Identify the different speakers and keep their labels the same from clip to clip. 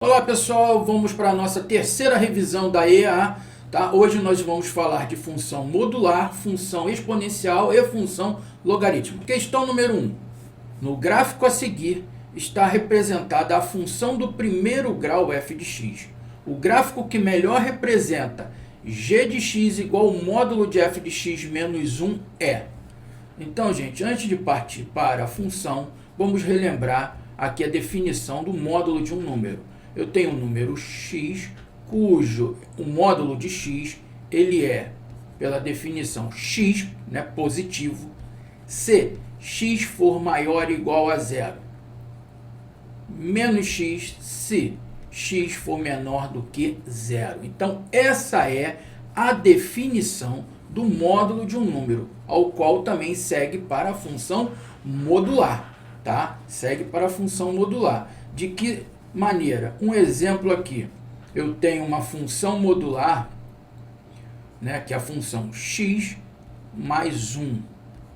Speaker 1: Olá pessoal, vamos para a nossa terceira revisão da EA, tá? Hoje nós vamos falar de função modular, função exponencial e função logarítmica. Questão número 1. No gráfico a seguir está representada a função do primeiro grau f de x. O gráfico que melhor representa g de x igual ao módulo de f de x menos 1 é. Então, gente, antes de partir para a função, vamos relembrar aqui a definição do módulo de um número. Eu tenho um número x, cujo o módulo de x, ele é, pela definição, x, né, positivo, se x for maior ou igual a zero, menos x se x for menor do que zero. Então, essa é a definição do módulo de um número, ao qual também segue para a função modular, tá? Segue para a função modular. De que maneira? Um exemplo aqui, eu tenho uma função modular, né, que é a função x mais 1,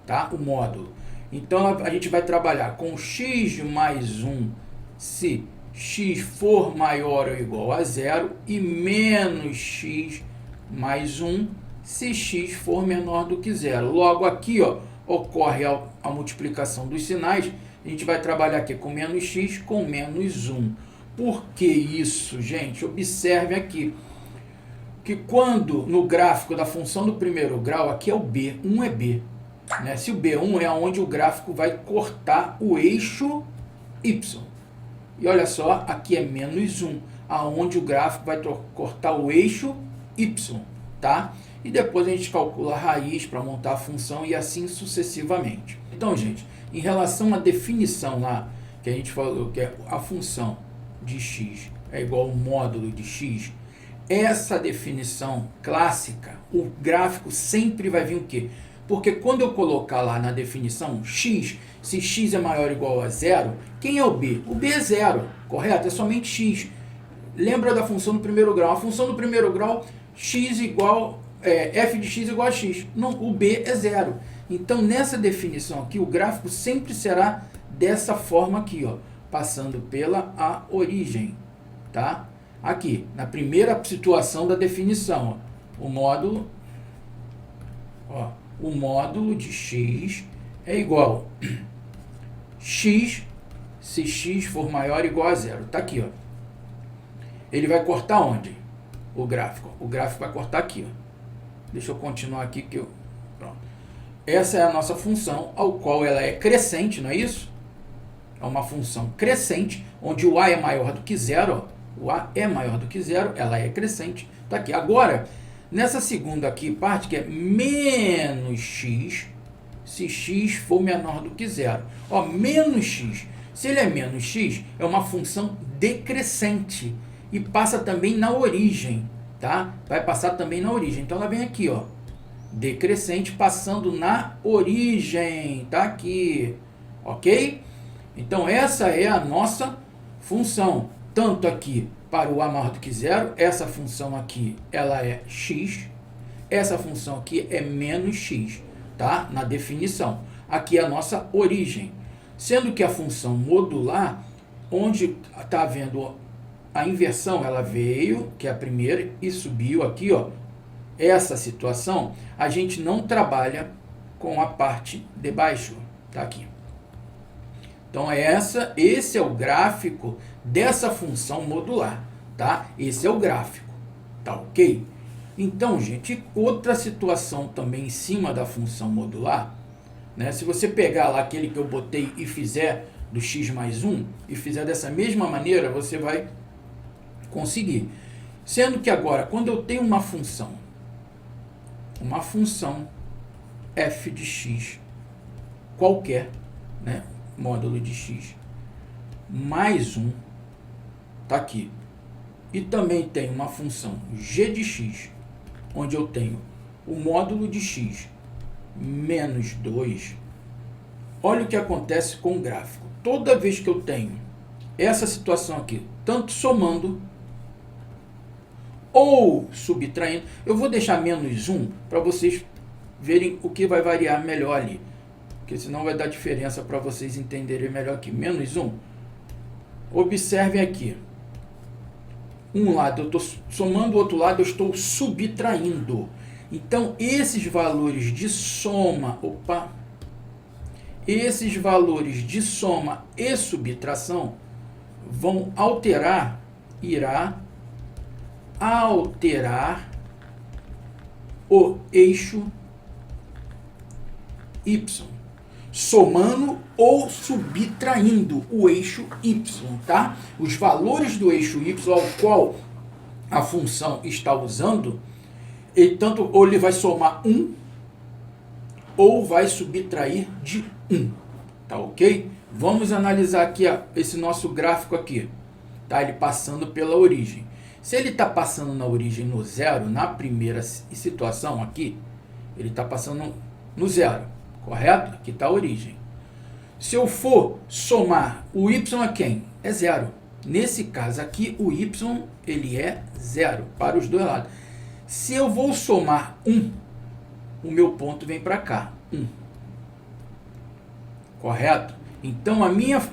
Speaker 1: tá? O módulo. Então, a gente vai trabalhar com x mais 1 se x for maior ou igual a zero e menos x mais 1 se x for menor do que zero. Logo aqui, ó, ocorre a multiplicação dos sinais. A gente vai trabalhar aqui com menos x com menos 1. Por que isso, gente? Observe aqui que quando no gráfico da função do primeiro grau, aqui é o b, 1 é b. Né? Se o b1 é onde o gráfico vai cortar o eixo y. E olha só, aqui é menos 1, aonde o gráfico vai cortar o eixo y. Tá? E depois a gente calcula a raiz para montar a função e assim sucessivamente. Então, gente, em relação à definição lá, que a gente falou que é a função de x é igual ao módulo de x, essa definição clássica, o gráfico sempre vai vir o quê? Porque quando eu colocar lá na definição x, se x é maior ou igual a zero, quem é o b? O b é zero, correto? É somente x. Lembra da função do primeiro grau? A função do primeiro grau, x igual, f de x igual a x. Não, o b é zero. Então, nessa definição aqui, o gráfico sempre será dessa forma aqui, ó, passando pela a origem, tá? Aqui, na primeira situação da definição, ó, o módulo de x é igual a x se x for maior ou igual a zero. Tá aqui, ó. Ele vai cortar onde? O gráfico. O gráfico vai cortar aqui, ó. Deixa eu continuar aqui que eu... Pronto. Essa é a nossa função, ao qual ela é crescente, não é isso? É uma função crescente, onde o a é maior do que zero, ó. O a é maior do que zero, ela é crescente. Tá aqui. Agora, nessa segunda aqui, parte que é menos x, se x for menor do que zero. Ó, menos x. Se ele é menos x, é uma função decrescente. E passa também na origem, tá? Vai passar também na origem. Então, ela vem aqui, ó. Decrescente passando na origem. Tá aqui. Ok? Então, essa é a nossa função. Tanto aqui para o a maior do que zero, essa função aqui, ela é x. Essa função aqui é menos x, tá? Na definição. Aqui é a nossa origem. Sendo que a função modular, onde está havendo a inversão, ela veio, que é a primeira, e subiu aqui, ó. Essa situação, a gente não trabalha com a parte de baixo, tá aqui. Então, esse é o gráfico dessa função modular, tá? Esse é o gráfico, tá ok? Então, gente, outra situação também em cima da função modular, né? Se você pegar lá aquele que eu botei e fizer do x mais 1, e fizer dessa mesma maneira, você vai conseguir. Sendo que agora, quando eu tenho uma função f de x qualquer, né, módulo de x mais 1, tá aqui, e também tem uma função g de x, onde eu tenho o módulo de x menos 2, olha o que acontece com o gráfico. Toda vez que eu tenho essa situação aqui, tanto somando ou subtraindo, eu vou deixar menos 1 para vocês verem o que vai variar melhor ali. Porque senão vai dar diferença para vocês entenderem melhor aqui. Menos 1. Observem aqui. um lado eu estou somando, o outro lado eu estou subtraindo. Então, esses valores de soma, esses valores de soma e subtração vão alterar, irá alterar o eixo y, somando ou subtraindo o eixo y, tá? Os valores do eixo y ao qual a função está usando, tanto ou ele vai somar 1 ou vai subtrair de 1, tá ok? Vamos analisar aqui esse nosso gráfico aqui, tá? Ele passando pela origem. Se ele está passando na origem no zero, na primeira situação aqui, ele está passando no zero, correto? Aqui está a origem. Se eu for somar, o y é quem? É zero. Nesse caso aqui, o y ele é zero para os dois lados. Se eu vou somar 1, o meu ponto vem para cá, 1. Correto? Então,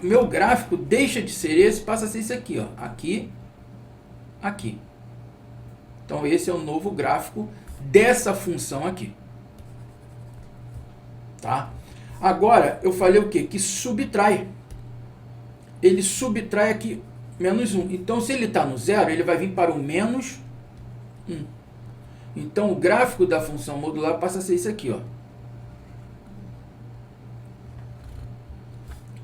Speaker 1: meu gráfico deixa de ser esse, passa a ser esse aqui, ó. Aqui, aqui. Então, esse é o novo gráfico dessa função aqui. Tá? Agora, eu falei o quê? Que subtrai. Ele subtrai aqui menos 1. Então, se ele está no zero, ele vai vir para o menos 1. Então, o gráfico da função modular passa a ser isso aqui, ó.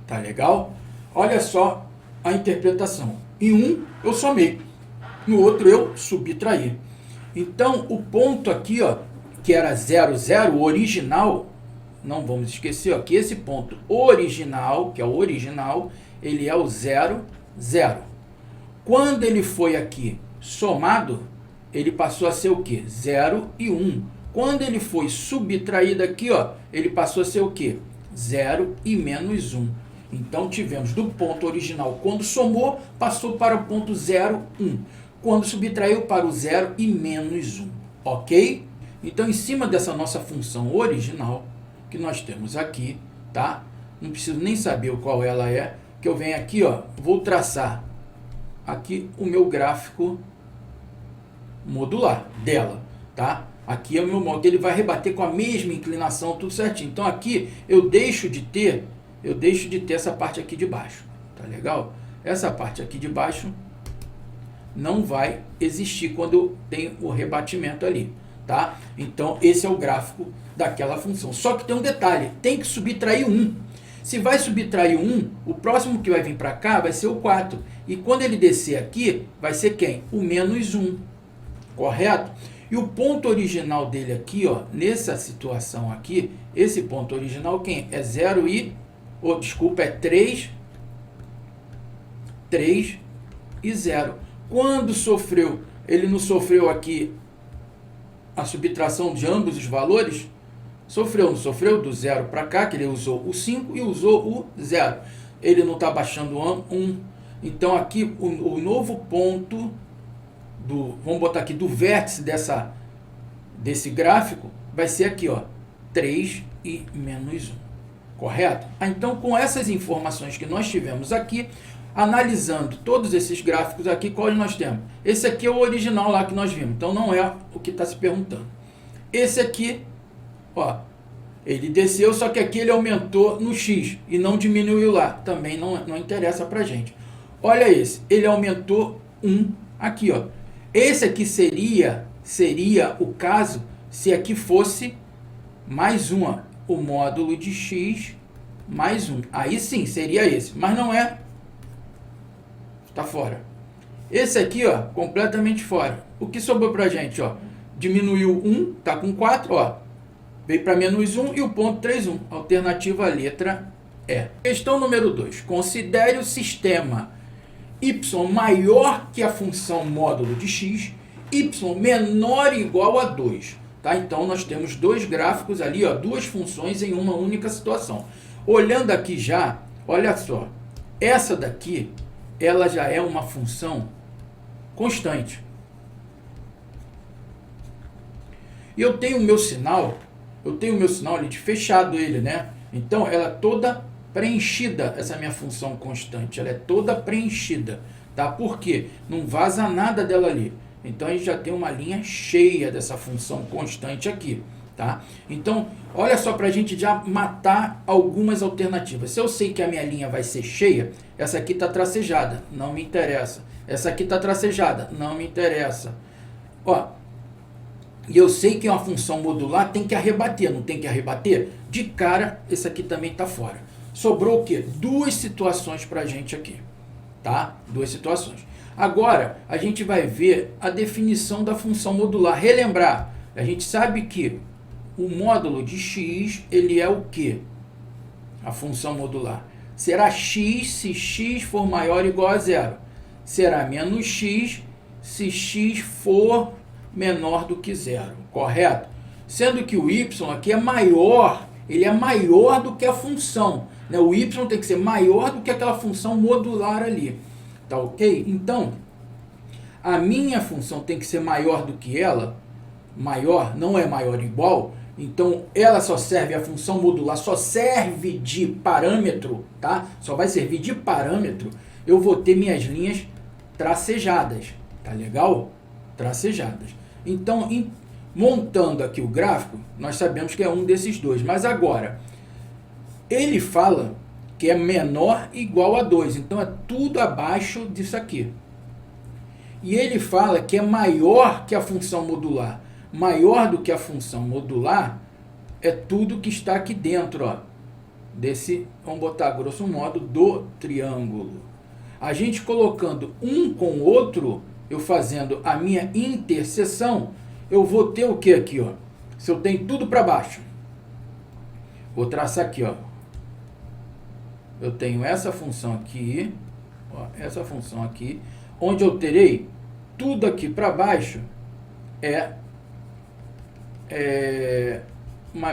Speaker 1: Tá legal? Olha só a interpretação. Em um, eu somei. No outro, eu subtraí. Então, o ponto aqui, ó, que era 0, 0, o original, não vamos esquecer, ó, que esse ponto original, que é o original, ele é o 0, 0. Quando ele foi aqui somado, ele passou a ser o quê? 0 e 1. Quando ele foi subtraído aqui, ó, ele passou a ser o quê? 0 e menos 1. Então, tivemos do ponto original, quando somou, passou para o ponto 0, 1. Quando subtraiu, para o 0 e menos 1. Ok? Então, em cima dessa nossa função original, que nós temos aqui, tá? Não preciso nem saber qual ela é, que eu venho aqui, ó, vou traçar aqui o meu gráfico modular dela, tá? Aqui é o meu modo, ele vai rebater com a mesma inclinação, tudo certinho. Então, aqui eu deixo de ter essa parte aqui de baixo, tá legal? Essa parte aqui de baixo não vai existir quando eu tenho o rebatimento ali, tá? Então, esse é o gráfico daquela função. Só que tem um detalhe, tem que subtrair 1. Se vai subtrair 1, o próximo que vai vir para cá vai ser o 4. E quando ele descer aqui, vai ser quem? O menos 1, correto? E o ponto original dele aqui, ó, nessa situação aqui, esse ponto original quem? É 0 e... é 3 e 0. Quando sofreu, ele não sofreu aqui a subtração de ambos os valores? Sofreu, não sofreu? Do 0 para cá, que ele usou o 5 e usou o 0. Ele não está baixando 1. Então, aqui, o novo ponto, vamos botar aqui, do vértice desse gráfico, vai ser aqui, ó, 3 e menos 1. Correto? Então, com essas informações que nós tivemos aqui, analisando todos esses gráficos aqui, qual nós temos? Esse aqui é o original lá que nós vimos, então não é o que está se perguntando. Esse aqui, ó, ele desceu, só que aqui ele aumentou no X e não diminuiu lá, também não interessa pra gente. Olha esse, ele aumentou 1 aqui, ó. Esse aqui seria o caso se aqui fosse mais 1, ó, o módulo de x mais 1. Aí sim, seria esse. Mas não é. Está fora. Esse aqui, ó, completamente fora. O que sobrou para a gente, ó? Diminuiu 1, está com 4, ó. Veio para menos 1 e o ponto 3, 1. Alternativa a letra E. Questão número 2. Considere o sistema y maior que a função módulo de x, y menor ou igual a 2. Tá? Então, nós temos dois gráficos ali, ó, duas funções em uma única situação. Olhando aqui já, olha só, essa daqui, ela já é uma função constante. E eu tenho o meu sinal ali de fechado ele, né? Então, ela é toda preenchida, essa minha função constante, ela é toda preenchida, tá? Por quê? Não vaza nada dela ali. Então, a gente já tem uma linha cheia dessa função constante aqui, tá? Então, olha só para a gente já matar algumas alternativas. Se eu sei que a minha linha vai ser cheia, essa aqui está tracejada, não me interessa. Essa aqui está tracejada, não me interessa. Ó, e eu sei que uma função modular tem que arrebater, não tem que arrebater? De cara, esse aqui também está fora. Sobrou o quê? Duas situações para a gente aqui, tá? Duas situações. Agora, a gente vai ver a definição da função modular. Relembrar, a gente sabe que o módulo de x, ele é o quê? A função modular. Será x se x for maior ou igual a zero. Será menos x se x for menor do que zero, correto? Sendo que o y aqui é maior, ele é maior do que a função, né? O y tem que ser maior do que aquela função modular ali, tá ok? Então, a minha função tem que ser maior do que ela, maior, não é maior ou igual, então ela só serve, a função modular só serve de parâmetro, tá? Só vai servir de parâmetro, eu vou ter minhas linhas tracejadas, tá legal? Tracejadas. Então, montando aqui o gráfico, nós sabemos que é um desses dois. Mas agora, ele fala que é menor ou igual a 2. Então, é tudo abaixo disso aqui. E ele fala que é maior que a função modular. Maior do que a função modular é tudo que está aqui dentro, ó, desse, vamos botar grosso modo, do triângulo. A gente colocando um com o outro, eu fazendo a minha interseção, eu vou ter o que aqui, ó? Se eu tenho tudo para baixo, vou traçar aqui, ó. Eu tenho essa função aqui, ó, essa função aqui, onde eu terei tudo aqui para baixo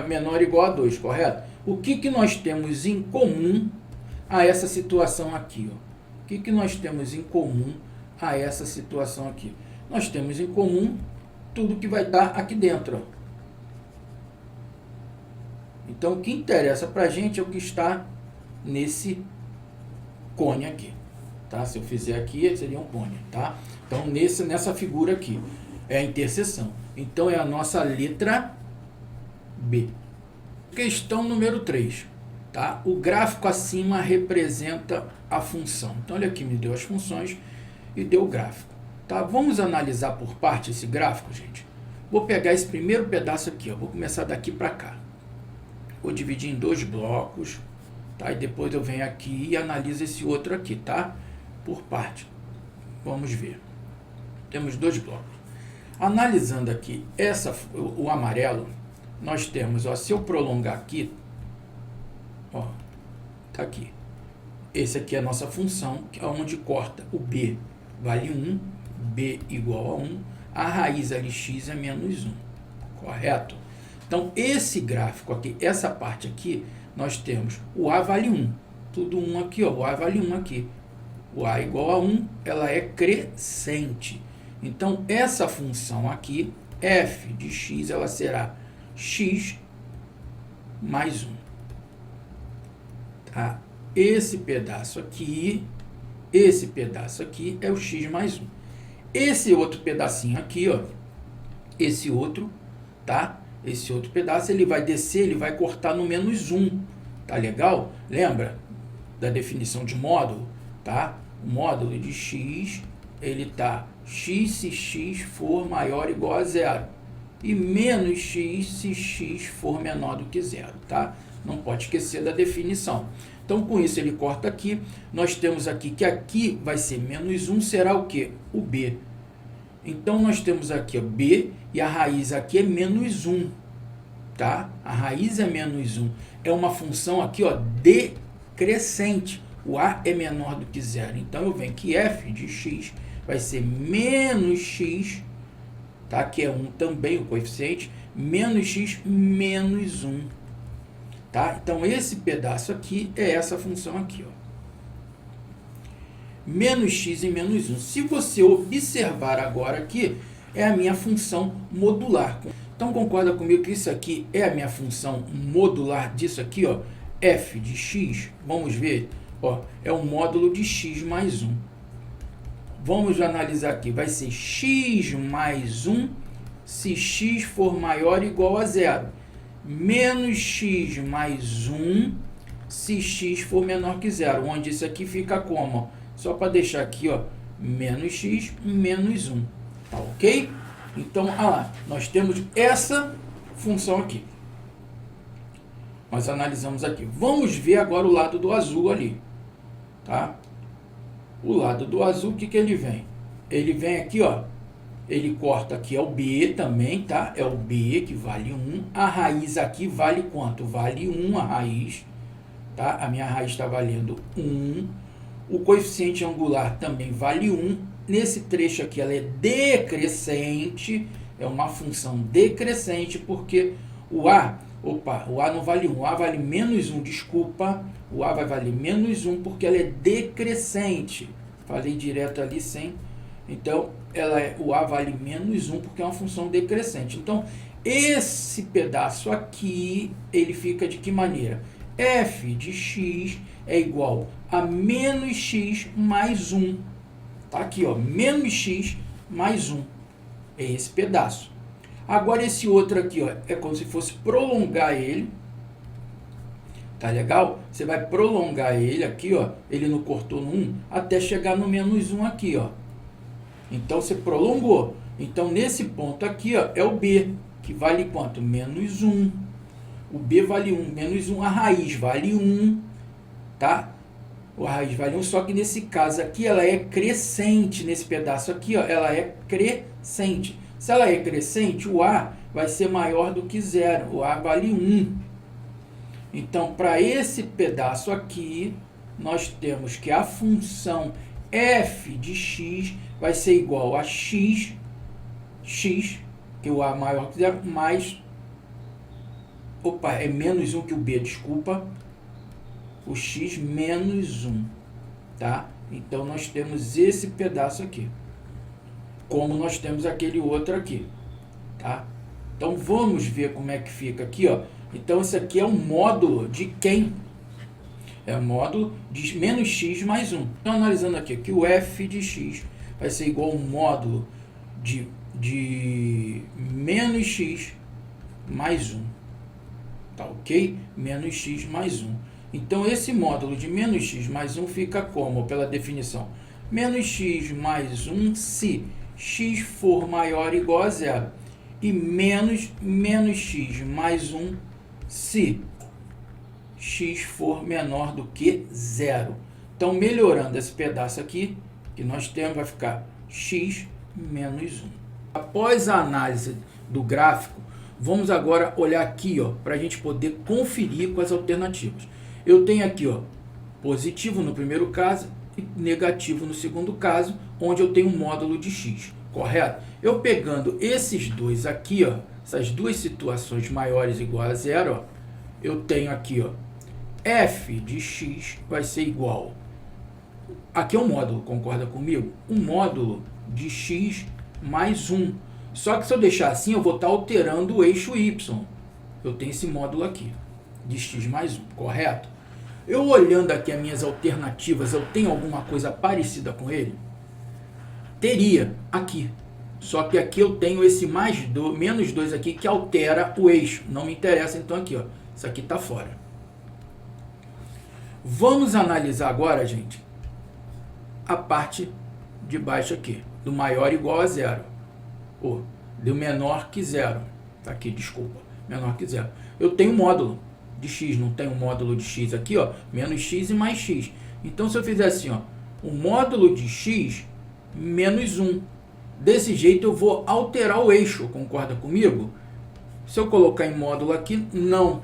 Speaker 1: menor ou igual a 2, correto? O que nós temos em comum a essa situação aqui, ó? O que nós temos em comum a essa situação aqui? Nós temos em comum tudo que vai estar aqui dentro, ó. Então, o que interessa para a gente é o que está nesse cone aqui, tá? Se eu fizer aqui, seria um cone, tá? Então, nessa figura aqui, é a interseção. Então, é a nossa letra B. Questão número 3. Tá? O gráfico acima representa a função. Então, olha aqui, me deu as funções e deu o gráfico. Tá? Vamos analisar por parte esse gráfico, gente. Vou pegar esse primeiro pedaço aqui, ó. Vou começar daqui para cá. Vou dividir em 2 blocos, tá? E depois eu venho aqui e analiso esse outro aqui, tá? Por parte. Vamos ver. Temos 2 blocos. Analisando aqui o amarelo, nós temos, ó, se eu prolongar aqui, ó, tá aqui. Esse aqui é a nossa função, que é onde corta o B vale 1, B igual a 1, a raiz ali x é menos 1, correto? Então, esse gráfico aqui, essa parte aqui, nós temos o A vale 1, tudo 1 aqui, ó, o A vale 1 aqui. O A igual a 1, ela é crescente. Então, essa função aqui, f de x, ela será x mais 1. Tá? Esse pedaço aqui é o x mais 1. Esse outro pedacinho aqui, ó, esse outro, tá? Esse outro pedaço, ele vai descer, ele vai cortar no menos 1. Tá legal? Lembra da definição de módulo, tá? O módulo de x, ele tá x se x for maior ou igual a 0. E menos x se x for menor do que 0, tá? Não pode esquecer da definição. Então, com isso, ele corta aqui. Nós temos aqui que aqui vai ser menos 1, será o quê? O B. Então, nós temos aqui, ó, B, e a raiz aqui é menos 1, tá? A raiz é menos 1. É uma função aqui, ó, decrescente. O A é menor do que 0. Então, eu venho que f de x vai ser menos x, tá? Que é 1 também, o coeficiente, menos x menos 1. Tá? Então, esse pedaço aqui é essa função aqui, ó. Menos x e menos 1. Se você observar agora aqui, é a minha função modular. Então, concorda comigo que isso aqui é a minha função modular disso aqui, ó, f de x. Vamos ver, ó, é o módulo de x mais 1. Vamos analisar aqui. Vai ser x mais 1 se x for maior ou igual a zero. Menos x mais 1 se x for menor que zero. Onde isso aqui fica como? Só para deixar aqui, ó, menos x menos 1. Tá ok? Então, olha lá, nós temos essa função aqui. Nós analisamos aqui. Vamos ver agora o lado do azul ali. Tá? O lado do azul, o que que ele vem? Ele vem aqui, ó. Ele corta aqui, é o B também, tá? É o B, que vale 1. A raiz aqui vale quanto? Vale 1 a raiz, tá? A minha raiz está valendo 1. O coeficiente angular também vale 1. Nesse trecho aqui, ela é decrescente. É uma função decrescente, porque o A não vale 1. O A vale menos 1, desculpa. O A vai valer menos 1 porque ela é decrescente. Falei direto ali sem. Então, o A vale menos 1 porque é uma função decrescente. Então, esse pedaço aqui, ele fica de que maneira? F de x é igual a menos x mais 1. Tá aqui, ó, menos x mais 1. É esse pedaço. Agora, esse outro aqui, ó, é como se fosse prolongar ele. Tá legal? Você vai prolongar ele aqui, ó. Ele não cortou no 1 até chegar no menos 1 aqui, ó. Então, você prolongou. Então, nesse ponto aqui, ó, é o B, que vale quanto? Menos 1. O B vale 1. Menos 1, a raiz vale 1. Tá? A raiz vale 1, só que nesse caso aqui, ela é crescente. Nesse pedaço aqui, ó, ela é crescente. Se ela é crescente, o A vai ser maior do que zero. O A vale 1. Então, para esse pedaço aqui, nós temos que a função f de x vai ser igual a x, que o A maior que zero, mais... é menos 1 que o B, desculpa. O x menos 1. Tá? Então, nós temos esse pedaço aqui. Como nós temos aquele outro aqui, tá? Então, vamos ver como é que fica aqui, ó. Então, esse aqui é um módulo de quem? É o módulo de menos x mais 1. Então, analisando aqui, que o f de x vai ser igual a um módulo de menos x mais 1. Tá ok? Menos x mais 1. Então, esse módulo de menos x mais 1 fica como, pela definição? Menos x mais 1 se x for maior ou igual a zero. E menos x mais 1 se x for menor do que zero. Então, melhorando esse pedaço aqui, que nós temos, vai ficar x menos 1. Após a análise do gráfico, vamos agora olhar aqui, para a gente poder conferir com as alternativas. Eu tenho aqui, positivo no primeiro caso e negativo no segundo caso, onde eu tenho um módulo de x, correto? Eu pegando esses dois aqui, essas duas situações maiores ou igual a zero, eu tenho aqui, f de x vai ser igual, aqui é um módulo, concorda comigo? Um módulo de x mais 1. Só que se eu deixar assim, eu vou estar alterando o eixo y. Eu tenho esse módulo aqui, de x mais 1, correto? Eu olhando aqui as minhas alternativas, eu tenho alguma coisa parecida com ele? Teria aqui. Só que aqui eu tenho esse menos 2 aqui que altera o eixo. Não me interessa, então aqui, isso aqui está fora. Vamos analisar agora, gente, a parte de baixo aqui, do maior igual a zero. Ou do menor que zero. Tá aqui, desculpa. Menor que zero. Eu tenho um módulo de x, não tem um módulo de x aqui, menos x e mais x. Então, se eu fizer assim, o módulo de x menos 1. Desse jeito, eu vou alterar o eixo, concorda comigo? Se eu colocar em módulo aqui, não.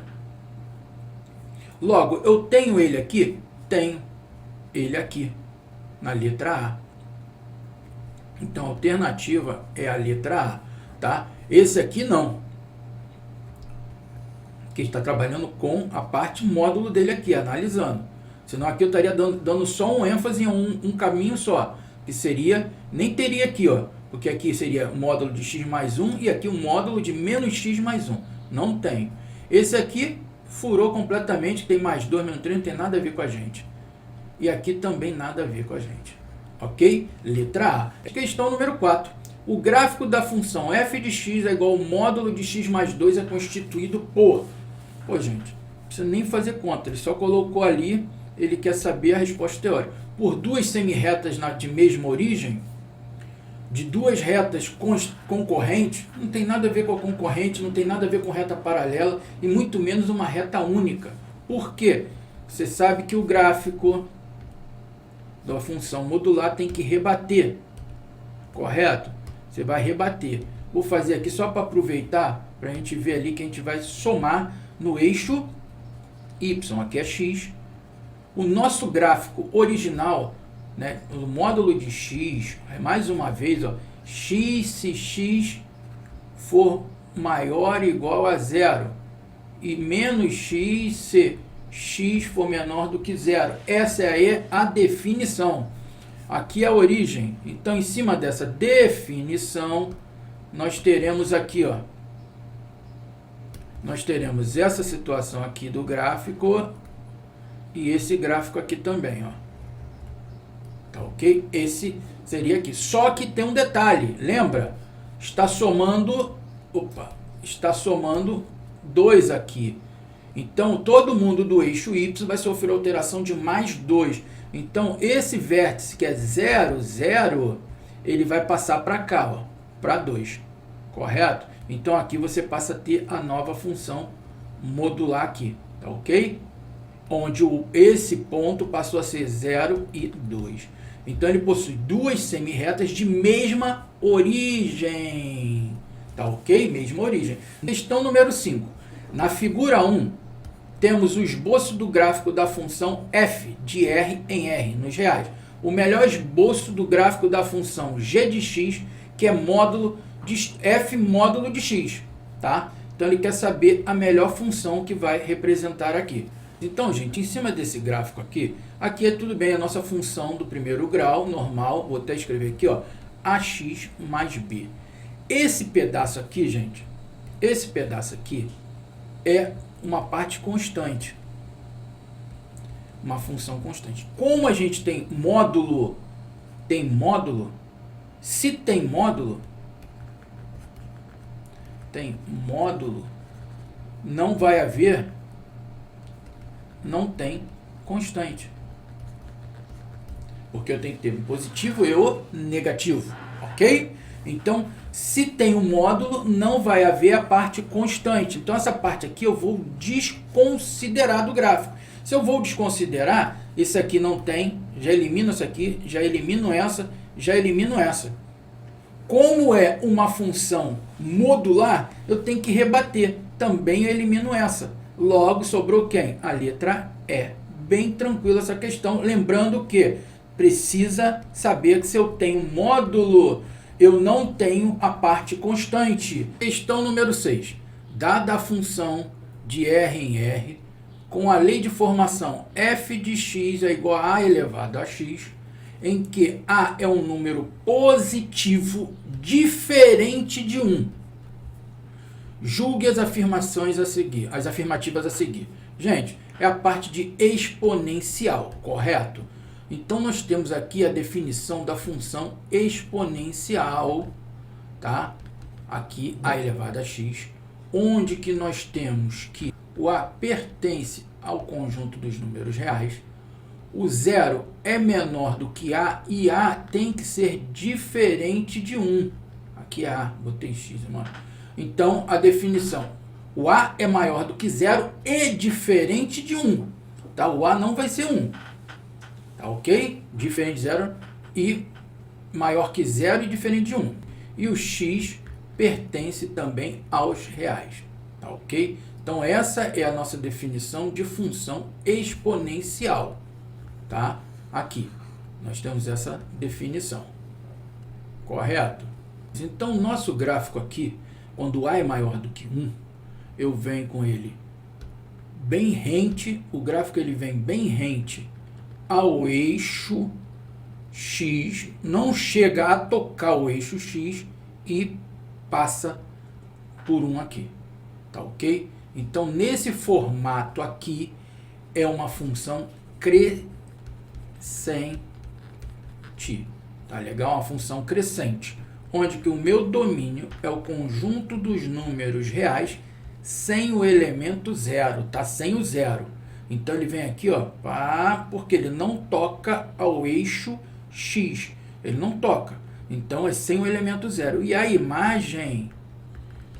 Speaker 1: Logo, eu tenho ele aqui? Tenho ele aqui, na letra A. Então, a alternativa é a letra A, tá? Esse aqui não. Que está trabalhando com a parte módulo dele aqui, analisando. Senão aqui eu estaria dando só um ênfase em um caminho só. Que seria, nem teria aqui, porque aqui seria o módulo de x mais 1 e aqui o módulo de menos x mais 1. Não tem. Esse aqui furou completamente, tem mais 2, menos 3, não tem nada a ver com a gente. E aqui também nada a ver com a gente. ok? Letra A. Questão número 4. O gráfico da função f de x é igual ao módulo de x mais 2 é constituído por... Pô, gente, não precisa nem fazer conta, ele só colocou ali, ele quer saber a resposta teórica. Por duas semirretas de mesma origem, de duas retas concorrentes, não tem nada a ver com a concorrente, não tem nada a ver com reta paralela, e muito menos uma reta única. Por quê? Você sabe que o gráfico da função modular tem que rebater, correto? Você vai rebater. Vou fazer aqui só para aproveitar, para a gente ver ali que a gente vai somar no eixo y, aqui é x. O nosso gráfico original, né, o módulo de x, mais uma vez, ó, x se x for maior ou igual a zero e menos x se x for menor do que zero. Essa é a definição. Aqui é a origem. Então, em cima dessa definição, nós teremos aqui, ó, nós teremos essa situação aqui do gráfico e esse gráfico aqui também, ó. Tá ok? Esse seria aqui. Só que tem um detalhe, lembra? Está somando, está somando 2 aqui. Então, todo mundo do eixo y vai sofrer alteração de mais 2. Então, esse vértice que é 0, 0, ele vai passar para cá, ó, para 2. Correto? Então, aqui você passa a ter a nova função modular aqui. Tá ok? Onde esse ponto passou a ser 0 e 2. Então, ele possui duas semirretas de mesma origem. Tá ok? Mesma origem. Questão número 5. Na figura 1, temos o esboço do gráfico da função f de r em r, nos reais. O melhor esboço do gráfico da função g de x, que é módulo de f módulo de x. Tá? Então, ele quer saber a melhor função que vai representar aqui. Então, gente, em cima desse gráfico aqui, aqui é tudo bem, a nossa função do primeiro grau, normal, vou até escrever aqui, ó, ax mais b. Esse pedaço aqui, gente, esse pedaço aqui é uma parte constante, uma função constante. Como a gente tem módulo, se tem módulo, não vai haver, não tem constante. Porque eu tenho que ter um positivo e o negativo, ok? Então, se tem um módulo, não vai haver a parte constante. Então, essa parte aqui eu vou desconsiderar do gráfico. Se eu vou desconsiderar, esse aqui não tem, já elimino essa aqui, já elimino essa, já elimino essa. Como é uma função modular, eu tenho que rebater. Também eu elimino essa. Logo, sobrou quem? A letra E. Bem tranquila essa questão. Lembrando que precisa saber que se eu tenho módulo, eu não tenho a parte constante. Questão número 6. Dada a função de R em R, com a lei de formação f de x é igual a elevado a x, em que a é um número positivo diferente de 1. Julgue as afirmações a seguir, as afirmativas a seguir. Gente, é a parte de exponencial, correto? Então, nós temos aqui a definição da função exponencial, tá? Aqui, a elevado a x, onde que nós temos que o a pertence ao conjunto dos números reais, o zero é menor do que a e a tem que ser diferente de 1. Aqui a, botei x, mano. Então, a definição, o a é maior do que 0 e diferente de 1. Tá? O a não vai ser 1. Tá ok? Diferente de 0 e maior que 0 e diferente de 1. E o x pertence também aos reais. Tá ok? Então, essa é a nossa definição de função exponencial. Tá? Aqui, nós temos essa definição. Correto? Então, o nosso gráfico aqui, quando a é maior do que 1, eu venho com ele bem rente, o gráfico ele vem bem rente ao eixo x, não chega a tocar o eixo x e passa por 1 aqui. Tá ok? Então, nesse formato aqui, é uma função crescente. crescente. Tá legal? Uma função crescente, onde que o meu domínio é o conjunto dos números reais sem o elemento zero, tá? Sem o zero. Então ele vem aqui, ó, porque ele não toca ao eixo x. Ele não toca. Então é sem o elemento zero. E a imagem,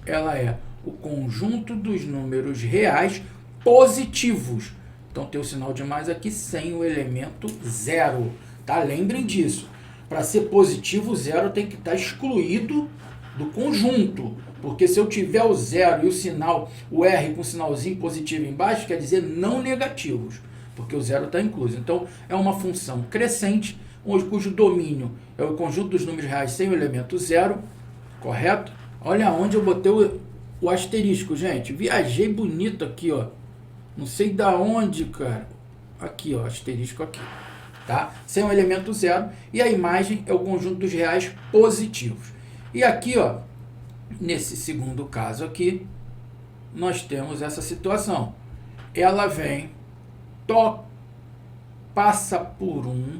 Speaker 1: ela é o conjunto dos números reais positivos. Então tem o sinal de mais aqui sem o elemento zero. Tá? Lembrem disso. Para ser positivo, o zero tem que estar excluído do conjunto. Porque se eu tiver o zero e o sinal, o R com sinalzinho positivo embaixo, quer dizer não negativos. Porque o zero está incluso. Então é uma função crescente, cujo domínio é o conjunto dos números reais sem o elemento zero. Correto? Olha onde eu botei o asterisco, gente. Viajei bonito aqui, ó. Não sei da onde, cara. Aqui, ó, asterisco aqui. Tá? Sem o elemento zero. E a imagem é o conjunto dos reais positivos. E aqui, ó, nesse segundo caso aqui, nós temos essa situação. Ela vem, passa por um,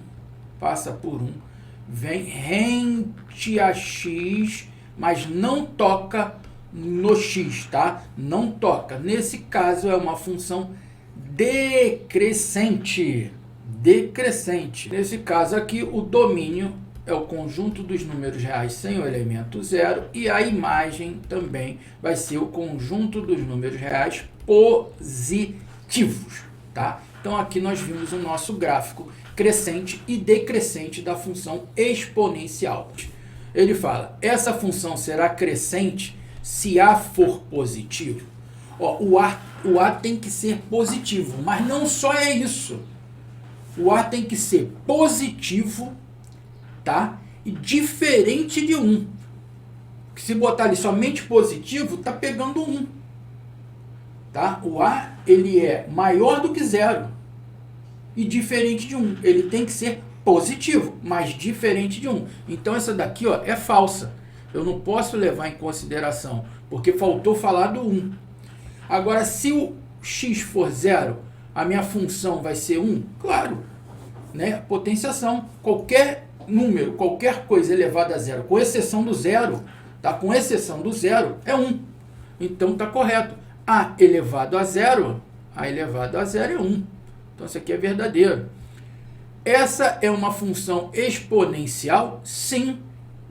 Speaker 1: vem rente a x, mas não toca no x, tá? Não toca. Nesse caso é uma função decrescente. Nesse caso aqui, o domínio é o conjunto dos números reais sem o elemento zero e a imagem também vai ser o conjunto dos números reais positivos, tá? Então aqui nós vimos o nosso gráfico crescente e decrescente da função exponencial. Ele fala, essa função será crescente se A for positivo. Ó, o A tem que ser positivo, mas não só é isso. O A tem que ser positivo, tá? E diferente de 1. Se botar ali somente positivo, tá pegando 1. Tá? O A, ele é maior do que 0 e diferente de 1. Ele tem que ser positivo, mas diferente de 1. Então essa daqui, ó, é falsa. Eu não posso levar em consideração, porque faltou falar do 1. Agora, se o x for 0, a minha função vai ser 1? Claro, né? Potenciação. Qualquer número, qualquer coisa elevada a 0, com exceção do 0, tá? Com exceção do 0, é 1. Então tá correto. A elevado a 0, é 1. Então isso aqui é verdadeiro. Essa é uma função exponencial? Sim,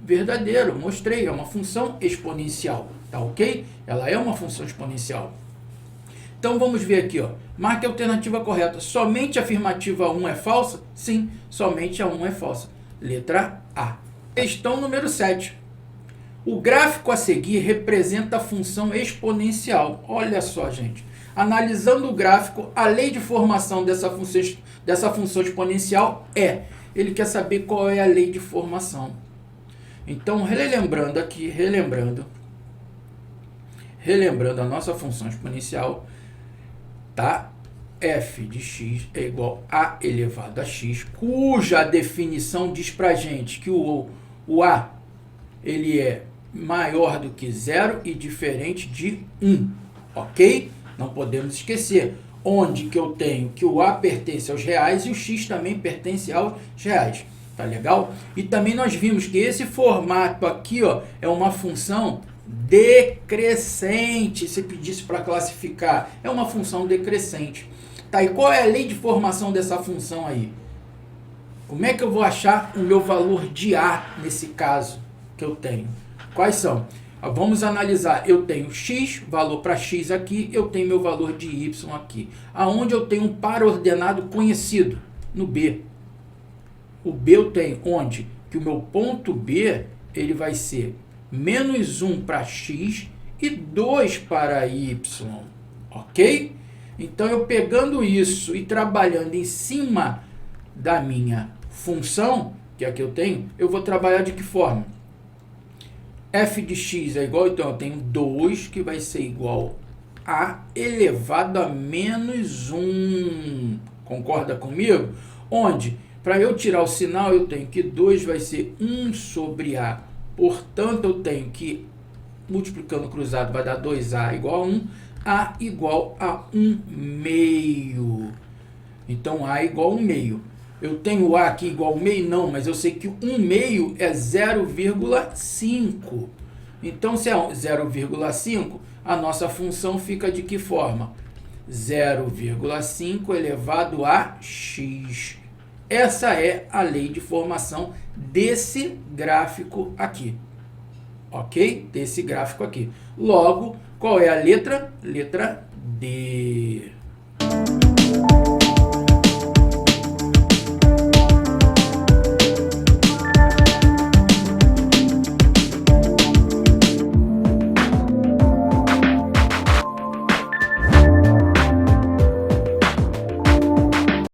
Speaker 1: verdadeiro. Mostrei, é uma função exponencial. Tá ok? Ela é uma função exponencial. Então vamos ver aqui, ó. Marque a alternativa correta. Somente a afirmativa 1 é falsa? Sim, somente a 1 é falsa. Letra A. Questão número 7. O gráfico a seguir representa a função exponencial. Olha só, gente. Analisando o gráfico, a lei de formação dessa função exponencial é... Ele quer saber qual é a lei de formação. Então, relembrando a nossa função exponencial, tá? F de x é igual a elevado a x, cuja definição diz pra gente que o A ele é maior do que 0 e diferente de 1, ok? Não podemos esquecer, onde que eu tenho que o A pertence aos reais e o x também pertence aos reais, tá legal? E também nós vimos que esse formato aqui, ó, é uma função decrescente. Se pedisse para classificar, é uma função decrescente. Tá, e qual é a lei de formação dessa função aí? Como é que eu vou achar o meu valor de A nesse caso que eu tenho? Quais são? Vamos analisar. Eu tenho x, valor para x aqui, eu tenho meu valor de y aqui. Aonde eu tenho um par ordenado conhecido? No B. O B eu tenho onde? Que o meu ponto B ele vai ser menos 1 para x e 2 para y, ok? Então, eu pegando isso e trabalhando em cima da minha função, que é a que eu tenho, eu vou trabalhar de que forma? F de x é igual, então eu tenho 2, que vai ser igual a elevado a menos 1. Concorda comigo? Onde, para eu tirar o sinal, eu tenho que 2 vai ser 1 sobre A. Portanto, eu tenho que, multiplicando cruzado, vai dar 2A igual a 1. A igual a 1 meio. Então, A igual a 1 meio. Eu tenho A aqui igual ao meio? Não, mas eu sei que 1 meio é 0,5. Então, se é 0,5, a nossa função fica de que forma? 0,5 elevado a x. Essa é a lei de formação desse gráfico aqui. Ok? Desse gráfico aqui. Logo, qual é a letra? Letra D.